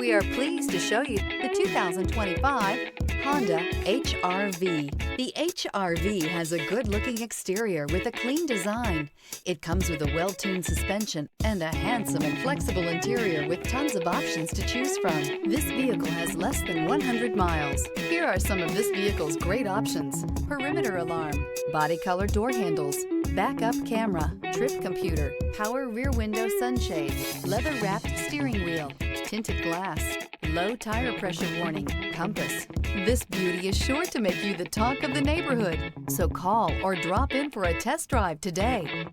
We are pleased to show you the 2025 Honda HR-V. The HR-V has a good-looking exterior with a clean design. It comes with a well-tuned suspension and a handsome and flexible interior with tons of options to choose from. This vehicle has less than 100 miles. Here are some of this vehicle's great options: perimeter alarm, body color door handles, backup camera, trip computer, power rear window sunshade, leather-wrapped steering wheel, tinted glass, low tire pressure warning, compass. This beauty is sure to make you the talk of the neighborhood. So call or drop in for a test drive today.